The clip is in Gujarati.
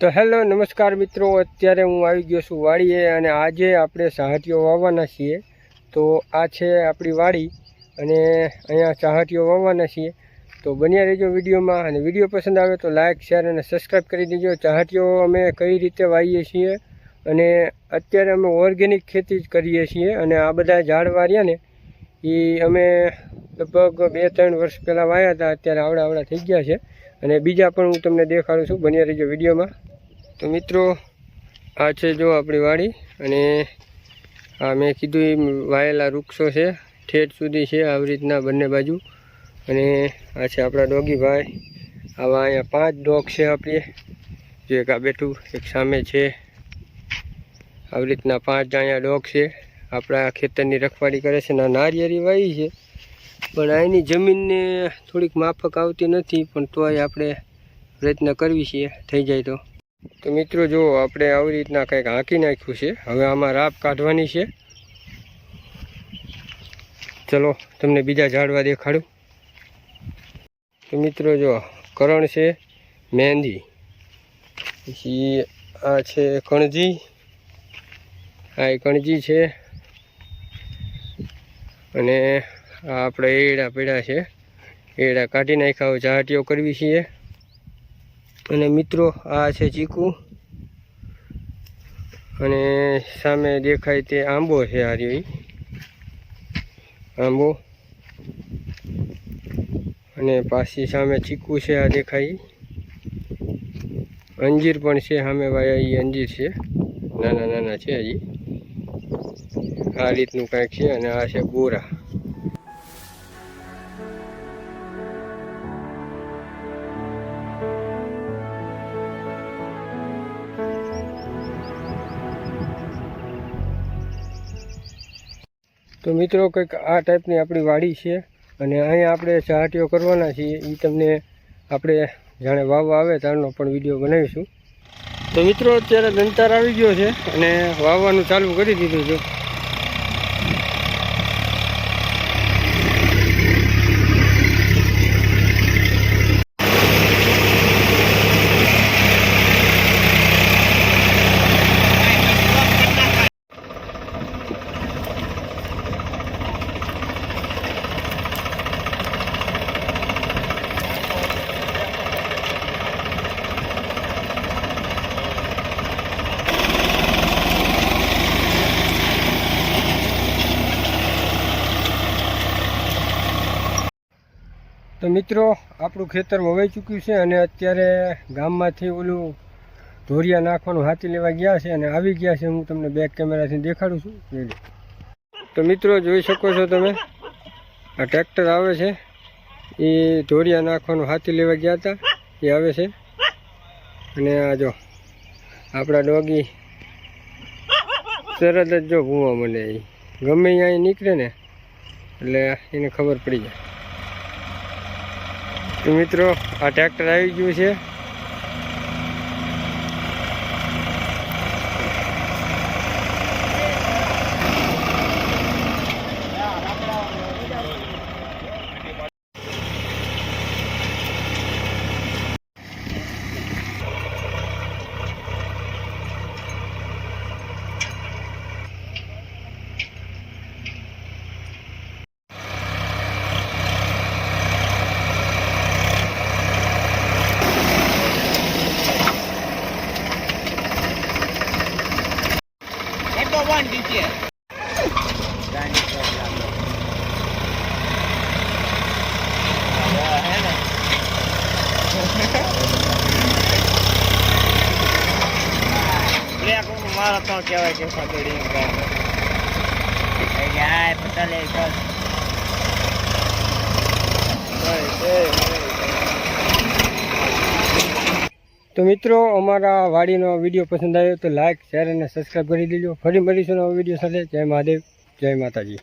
તો હેલો નમસ્કાર મિત્રો, અત્યારે હું આવી ગયો છું વાડીએ અને આજે આપણે ચાહટીઓ વાવવાના છીએ। તો આ છે આપણી વાડી અને અહીંયા ચાહટીઓ વાવવાના છીએ। તો બન્યા રહેજો વિડીયોમાં અને વિડીયો પસંદ આવે તો લાઇક શેર અને સબસ્ક્રાઈબ કરી દેજો। ચાહટીઓ અમે કઈ રીતે વાવીએ છીએ અને અત્યારે અમે ઓર્ગેનિક ખેતી જ કરીએ છીએ અને આ બધા ઝાડવા રહ્યા ને એ અમે લગભગ 2-3 વર્ષ પહેલાં વાવ્યા હતા। અત્યારે આવડા થઈ ગયા છે અને બીજા પણ હું તમને દેખાડું છું। બન્યા રહેજો વિડીયોમાં। તો મિત્રો આ છે જો આપણી વાડી અને આ મેં કીધું એ વાયેલા વૃક્ષો છે, ઠેઠ સુધી છે આવી રીતના બંને બાજુ। અને આ છે આપણા ડોગી ભાઈ। આવા અહીંયા 5 ડોગ છે આપણે, જો એક આ બેઠું, એક સામે છે, આવી રીતના 5 અહીંયા ડોગ છે। આપણા ખેતરની રખવાડી કરે છે ને નારિયેળી વાવી છે પણ અહીંની જમીનને થોડીક માફક આવતી નથી, પણ તોય આપણે પ્રયત્ન કરવી છીએ થઈ જાય તો મિત્રો જો આપણે આવી રીતના કંઈક હાંકી નાખ્યું છે। હવે આમાં રાપ કાઢવાની છે। ચલો તમને બીજા ઝાડવા દેખાડું। તો મિત્રો જો કરણ છે, મહેંદી, પછી આ છે કણજી, આ કણજી છે અને આ આપણે એડા પડ્યા છે, એડા કાઢી નાખ્યા ચાહટીઓ કરવી છીએ। અને મિત્રો આ છે ચીકુ અને સામે દેખાય તે આંબો છે, આ રહ્યો આંબો અને પાછી સામે ચીકુ છે, આ દેખાય અંજીર પણ છે સામે વાયા, એ અંજીર છે, નાના છે હજી, આ રીતનું કંઈક છે। અને આ છે બોરા। તો મિત્રો કંઈક આ ટાઈપની આપણી વાડી છે અને અહીંયા આપણે ચાહટીઓ કરવાના છીએ। એ તમને આપણે જાણે વાવવા આવે ત્યારનો પણ વિડીયો બનાવીશું। તો મિત્રો અત્યારે દંતાર આવી ગયો છે અને વાવવાનું ચાલુ કરી દીધું છે। તો મિત્રો આપણું ખેતર વવાઈ ચૂક્યું છે અને અત્યારે ગામમાંથી ઓલું ઢોરિયા નાખવાનું હાથી લેવા ગયા છે અને આવી ગયા છે। હું તમને બેક કેમેરાથી દેખાડું છું। તો મિત્રો જોઈ શકો છો તમે, આ ટ્રેક્ટર આવે છે, એ ઢોરિયા નાખવાનું હાથી લેવા ગયા હતા, એ આવે છે। અને આ જો આપણા ડોગી તરત જ જો ભૂવા મને, એ ગમે અહીંયા નીકળે ને એટલે એને ખબર પડી જાય। તો મિત્રો આ ટ્રેક્ટર આવી ગયું છે। મારા તો કહેવાય કે ફાટડી જાય પતા લે કર। તો મિત્રો અમારા વાડીનો વિડીયો પસંદ આવ્યો તો લાઇક શેર અને સબસ્ક્રાઈબ કરી દેજો। ફરી મળીશું નવા વિડીયો સાથે। જય મહાદેવ, જય માતાજી।